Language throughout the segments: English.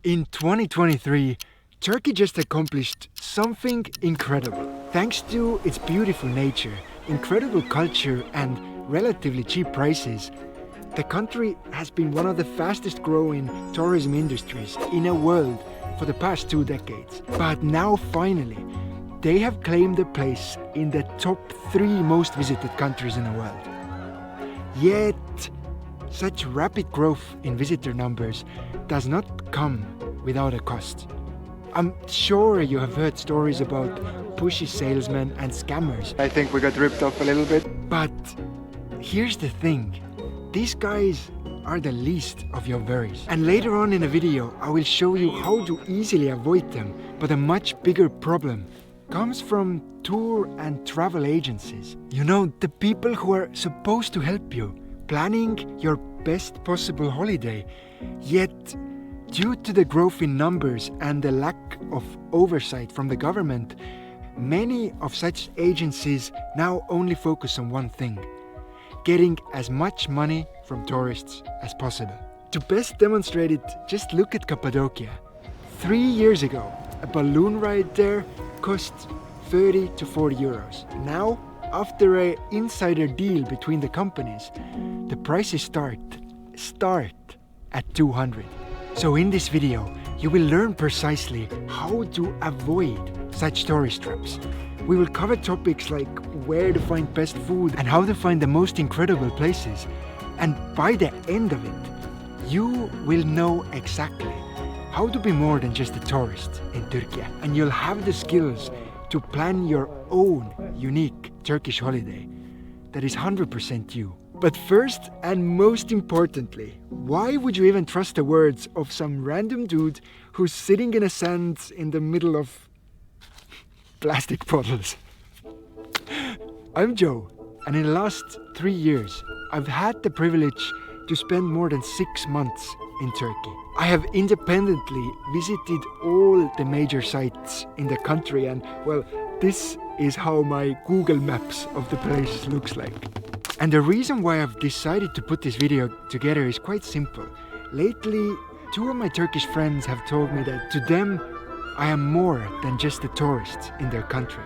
In 2023, Turkey just accomplished something incredible. Thanks to its beautiful nature, incredible culture and relatively cheap prices, the country has been one of the fastest growing tourism industries in the world for the past 2 decades. But now finally, they have claimed a place in the top 3 most visited countries in the world. Yet, such rapid growth in visitor numbers does not come without a cost. I'm sure you have heard stories about pushy salesmen and scammers. I think we got ripped off a little bit. But here's the thing. These guys are the least of your worries. And later on in the video, I will show you how to easily avoid them. But a much bigger problem comes from tour and travel agencies. You know, the people who are supposed to help you planning your best possible holiday. Yet, due to the growth in numbers and the lack of oversight from the government, many of such agencies now only focus on one thing: getting as much money from tourists as possible. To best demonstrate it, just look at Cappadocia. 3 years ago, a balloon ride there cost 30 to 40 euros. Now, after an insider deal between the companies, the prices start at 200. So in this video, you will learn precisely how to avoid such tourist traps. We will cover topics like where to find best food and how to find the most incredible places. And by the end of it, you will know exactly how to be more than just a tourist in Turkey. And you'll have the skills to plan your own unique Turkish holiday that is 100% you. But first and most importantly, why would you even trust the words of some random dude who's sitting in a sand in the middle of plastic bottles? I'm Joe, and in the last 3 years, I've had the privilege to spend more than 6 months in Turkey. I have independently visited all the major sites in the country, and well, this is how my Google Maps of the place looks like. And the reason why I've decided to put this video together is quite simple. Lately, 2 of my Turkish friends have told me that to them, I am more than just a tourist in their country.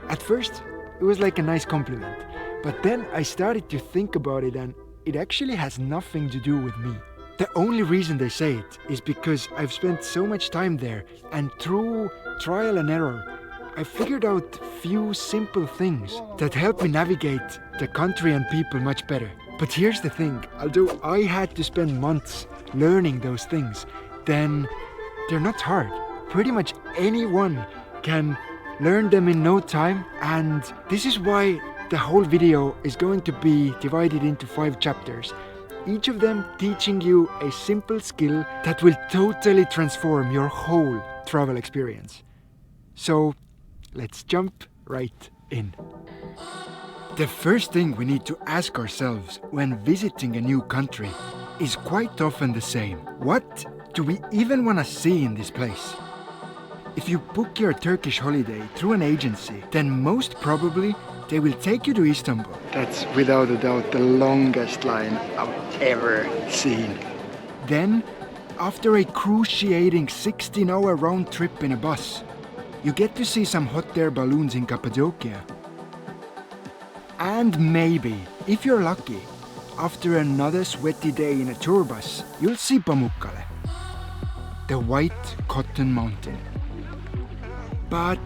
At first, it was like a nice compliment, but then I started to think about it, and it actually has nothing to do with me. The only reason they say it is because I've spent so much time there, and through trial and error, I figured out few simple things that help me navigate the country and people much better. But here's the thing, although I had to spend months learning those things, then they're not hard. Pretty much anyone can learn them in no time, and this is why the whole video is going to be divided into 5 chapters, each of them teaching you a simple skill that will totally transform your whole travel experience. So, let's jump right in. The first thing we need to ask ourselves when visiting a new country is quite often the same. What do we even want to see in this place? If you book your Turkish holiday through an agency, then most probably they will take you to Istanbul. That's without a doubt the longest line I've ever seen. Then, after a cruciating 16-hour round trip in a bus, you get to see some hot air balloons in Cappadocia. And maybe, if you're lucky, after another sweaty day in a tour bus, you'll see Pamukkale, the white cotton mountain. But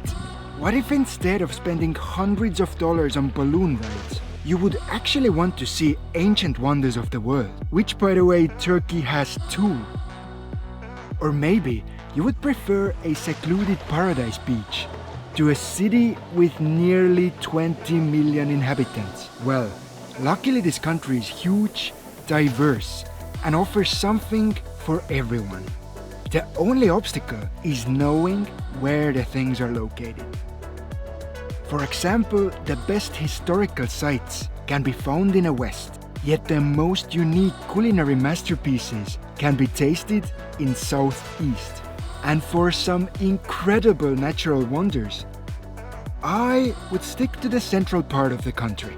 what if instead of spending hundreds of dollars on balloon rides, you would actually want to see ancient wonders of the world, which by the way Turkey has 2. Or maybe you would prefer a secluded paradise beach to a city with nearly 20 million inhabitants. Well, luckily this country is huge, diverse, and offers something for everyone. The only obstacle is knowing where the things are located. For example, the best historical sites can be found in the west, yet the most unique culinary masterpieces can be tasted in southeast. And for some incredible natural wonders, I would stick to the central part of the country.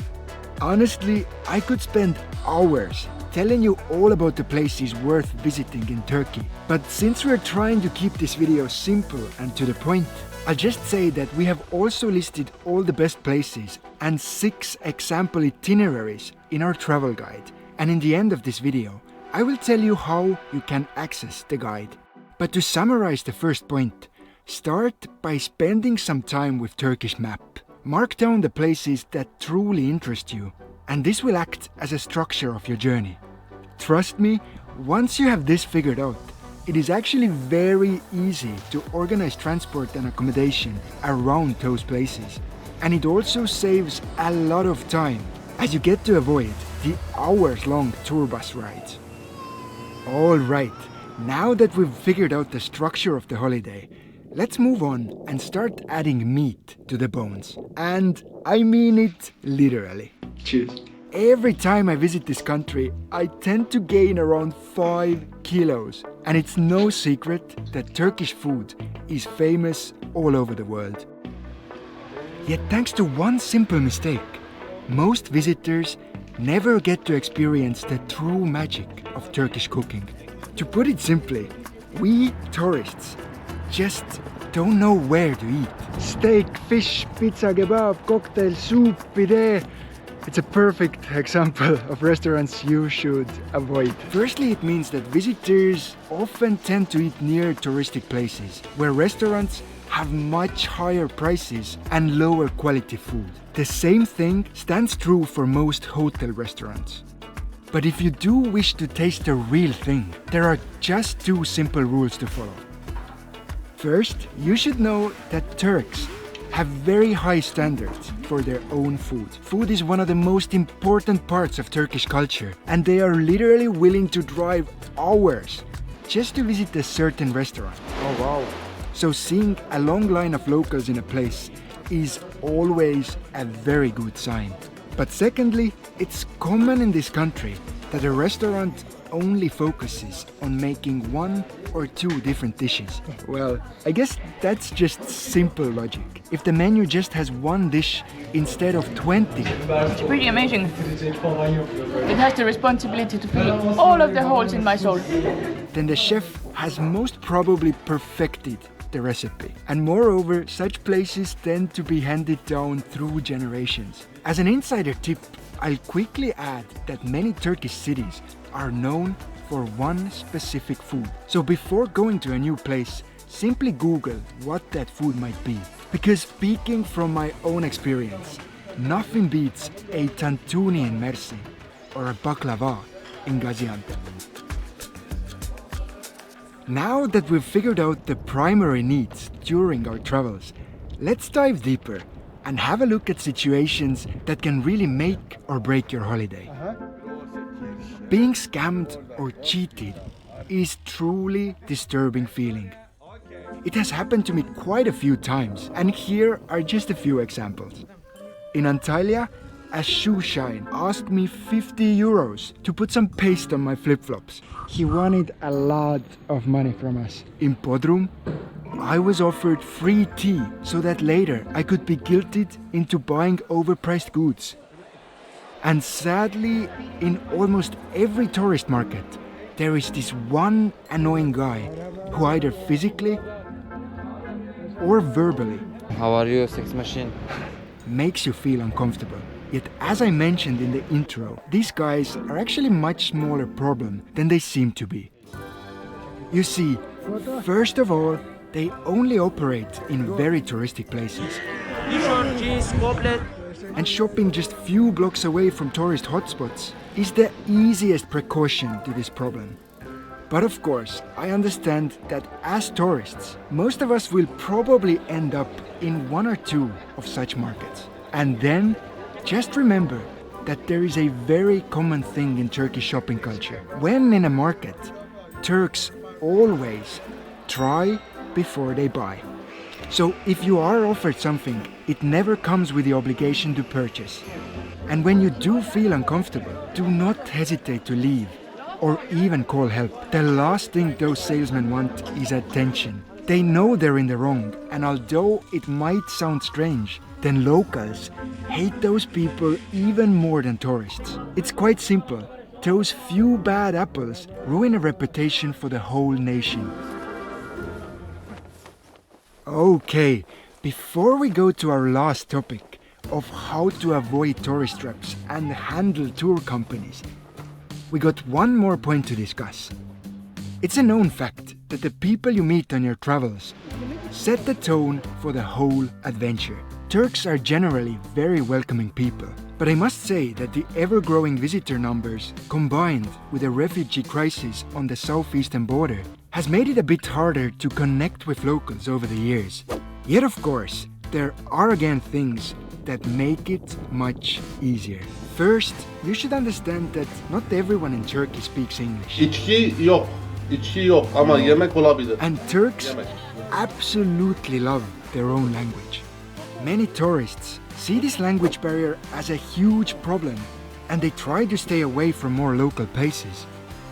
Honestly, I could spend hours telling you all about the places worth visiting in Turkey. But since we're trying to keep this video simple and to the point, I'll just say that we have also listed all the best places and 6 example itineraries in our travel guide. And in the end of this video, I will tell you how you can access the guide. But to summarize the first point, start by spending some time with Turkish map. Mark down the places that truly interest you, and this will act as a structure of your journey. Trust me, once you have this figured out, it is actually very easy to organize transport and accommodation around those places. And it also saves a lot of time, as you get to avoid the hours-long tour bus rides. Alright, now that we've figured out the structure of the holiday, let's move on and start adding meat to the bones. And I mean it literally. Cheers. Every time I visit this country, I tend to gain around 5 kilos. And it's no secret that Turkish food is famous all over the world. Yet thanks to one simple mistake, most visitors never get to experience the true magic of Turkish cooking. To put it simply, we tourists just don't know where to eat. Steak, fish, pizza, kebab, cocktail, soup, bidet. It's a perfect example of restaurants you should avoid. Firstly, it means that visitors often tend to eat near touristic places, where restaurants have much higher prices and lower quality food. The same thing stands true for most hotel restaurants. But if you do wish to taste the real thing, there are just 2 simple rules to follow. First, you should know that Turks have very high standards for their own food. Food is one of the most important parts of Turkish culture, and they are literally willing to drive hours just to visit a certain restaurant. Oh wow. So seeing a long line of locals in a place is always a very good sign. But secondly, it's common in this country that a restaurant only focuses on making 1 or 2 different dishes. Well, I guess that's just simple logic. If the menu just has 1 dish instead of 20. It's pretty amazing. It has the responsibility to fill all of the holes in my soul. Then the chef has most probably perfected the recipe. And moreover, such places tend to be handed down through generations. As an insider tip, I'll quickly add that many Turkish cities are known for one specific food. So before going to a new place, simply Google what that food might be. Because speaking from my own experience, nothing beats a tantuni in Mersin or a baklava in Gaziantep. Now that we've figured out the primary needs during our travels, let's dive deeper and have a look at situations that can really make or break your holiday. Being scammed or cheated is truly disturbing feeling. It has happened to me quite a few times, and here are just a few examples. In Antalya, a shoe shine asked me 50 euros to put some paste on my flip-flops. He wanted a lot of money from us. In Bodrum, I was offered free tea so that later I could be guilted into buying overpriced goods. And sadly, in almost every tourist market, there is this one annoying guy who either physically or verbally How are you, sex machine? makes you feel uncomfortable. Yet as I mentioned in the intro, these guys are actually much smaller problem than they seem to be. You see, first of all, they only operate in very touristic places. And shopping just few blocks away from tourist hotspots is the easiest precaution to this problem. But of course, I understand that as tourists, most of us will probably end up in 1 or 2 of such markets. And then, just remember that there is a very common thing in Turkish shopping culture. When in a market, Turks always try before they buy. So if you are offered something, it never comes with the obligation to purchase. And when you do feel uncomfortable, do not hesitate to leave or even call help. The last thing those salesmen want is attention. They know they're in the wrong, and although it might sound strange, then locals hate those people even more than tourists. It's quite simple. those few bad apples ruin a reputation for the whole nation. Okay, before we go to our last topic of how to avoid tourist traps and handle tour companies, we got one more point to discuss. It's a known fact that the people you meet on your travels set the tone for the whole adventure. Turks are generally very welcoming people, but I must say that the ever-growing visitor numbers, combined with the refugee crisis on the southeastern border, has made it a bit harder to connect with locals over the years. Yet of course, there are again things that make it much easier. First, you should understand that not everyone in Turkey speaks English. İçki yok. İçki yok ama yemek olabilir. And Turks Yemek. absolutely love their own language. Many tourists see this language barrier as a huge problem and they try to stay away from more local places.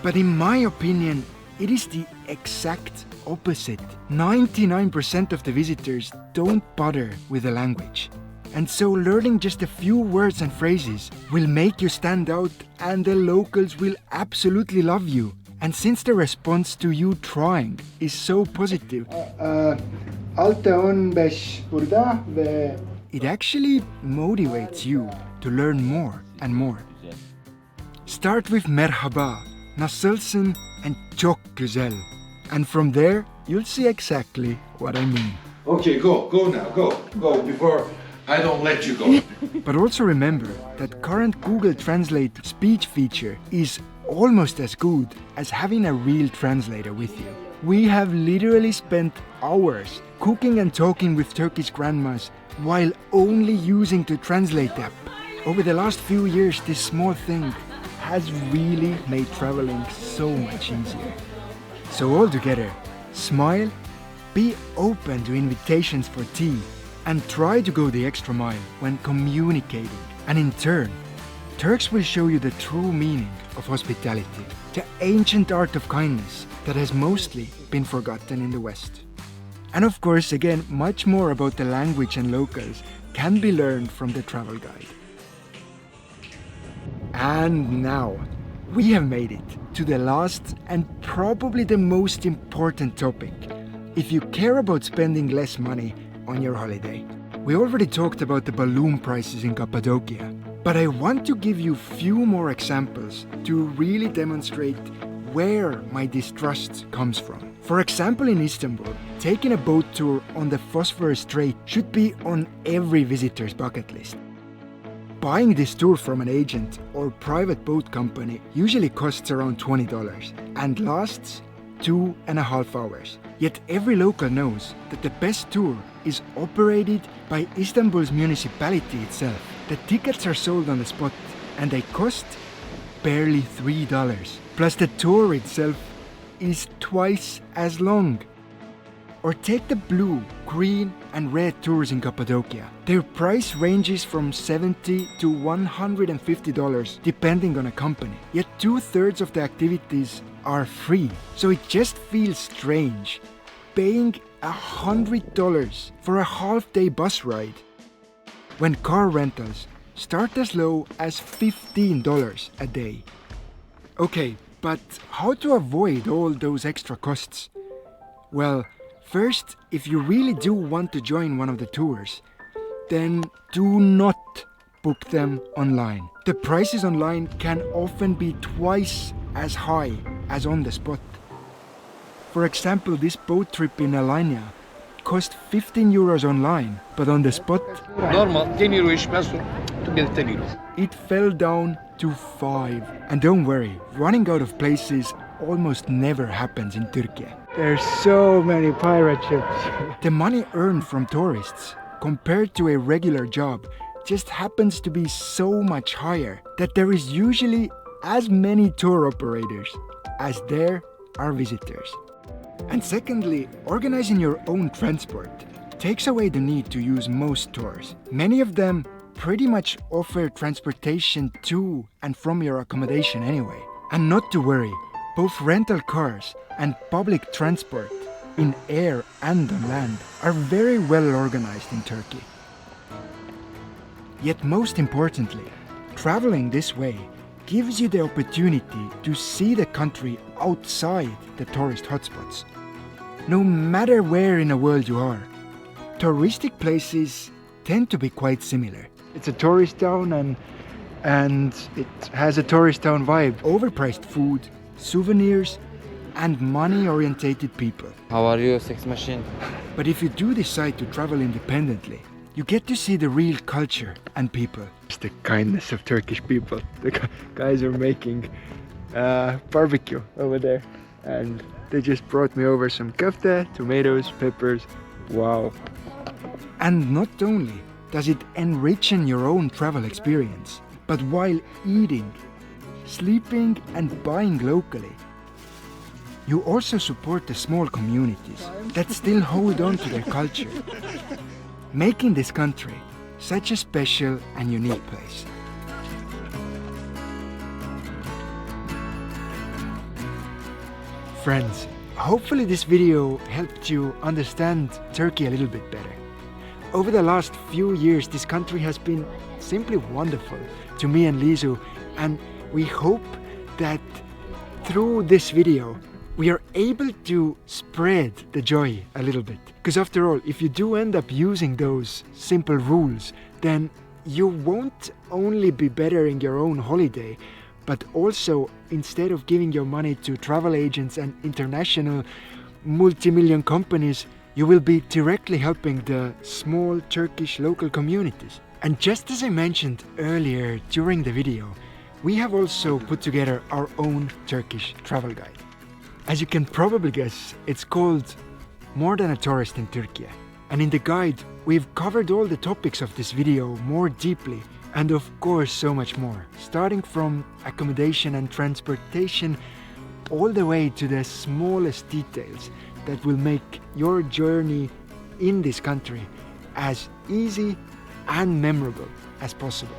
But in my opinion, it is the exact opposite. 99% of the visitors don't bother with the language. And so learning just a few words and phrases will make you stand out and the locals will absolutely love you. And since the response to you trying is so positive, it actually motivates you to learn more and more. Start with merhaba, nasılsın, and çok güzel. And from there, you'll see exactly what I mean. Okay, go now, go before I don't let you go. But also remember that current Google Translate speech feature is almost as good as having a real translator with you. We have literally spent hours cooking and talking with Turkish grandmas while only using the Translate app. Over the last few years, this small thing has really made traveling so much easier. So altogether, smile, be open to invitations for tea, and try to go the extra mile when communicating. And in turn, Turks will show you the true meaning of hospitality, the ancient art of kindness that has mostly been forgotten in the West. And of course, again, much more about the language and locals can be learned from the travel guide. And now, we have made it to the last and probably the most important topic if you care about spending less money on your holiday. We already talked about the balloon prices in Cappadocia, but I want to give you few more examples to really demonstrate where my distrust comes from. For example, in Istanbul, taking a boat tour on the Bosphorus Strait should be on every visitor's bucket list. Buying this tour from an agent or private boat company usually costs around $20 and lasts 2.5 hours. Yet every local knows that the best tour is operated by Istanbul's municipality itself. The tickets are sold on the spot and they cost barely $3. Plus the tour itself is twice as long. Or take the blue, green and red tours in Cappadocia. Their price ranges from $70 to $150 depending on a company. Yet 2/3 of the activities are free. So it just feels strange paying $100 for a half-day bus ride when car rentals start as low as $15 a day. Okay, but how to avoid all those extra costs? Well, first, if you really do want to join one of the tours, then do not book them online. The prices online can often be twice as high as on the spot. For example, this boat trip in Alanya cost 15 euros online, but on the spot, Normal 10 euro expenso to build 10 euros. it fell down to 5. And don't worry, running out of places almost never happens in Turkey. There's so many pirate ships. The money earned from tourists compared to a regular job just happens to be so much higher that there is usually as many tour operators as there are visitors. And secondly, organizing your own transport takes away the need to use most tours. Many of them pretty much offer transportation to and from your accommodation anyway. And not to worry, both rental cars and public transport in air and on land are very well organized in Turkey. Yet most importantly, traveling this way gives you the opportunity to see the country outside the tourist hotspots. No matter where in the world you are, touristic places tend to be quite similar. It's a tourist town and it has a tourist town vibe. Overpriced food, souvenirs, and money-orientated people. How are you, sex machine? But if you do decide to travel independently, you get to see the real culture and people. It's the kindness of Turkish people. The guys are making barbecue over there, and they just brought me over some köfte, tomatoes, peppers. Wow. And not only does it enrich your own travel experience, but while eating, sleeping and buying locally, you also support the small communities that still hold on to their culture, making this country such a special and unique place. Friends, hopefully this video helped you understand Turkey a little bit better. Over the last few years, this country has been simply wonderful to me and Liisu, and we hope that through this video we are able to spread the joy a little bit. Because after all, if you do end up using those simple rules, then you won't only be bettering your own holiday, but also, instead of giving your money to travel agents and international multi-million companies, you will be directly helping the small Turkish local communities. And just as I mentioned earlier during the video, we have also put together our own Turkish travel guide. As you can probably guess, it's called More Than a Tourist in Turkey. And in the guide, we've covered all the topics of this video more deeply, and of course so much more, starting from accommodation and transportation all the way to the smallest details that will make your journey in this country as easy and memorable as possible.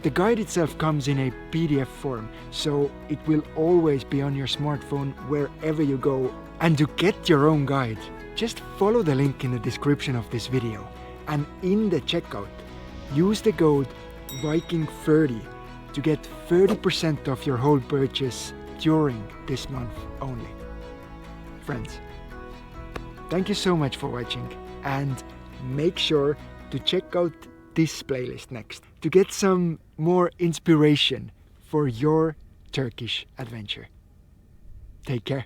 The guide itself comes in a PDF form, so it will always be on your smartphone wherever you go. And to get your own guide, just follow the link in the description of this video, and in the checkout, use the code Viking30 to get 30% off your whole purchase during this month only. Friends, thank you so much for watching, and make sure to check out this playlist next to get some more inspiration for your Turkish adventure. Take care.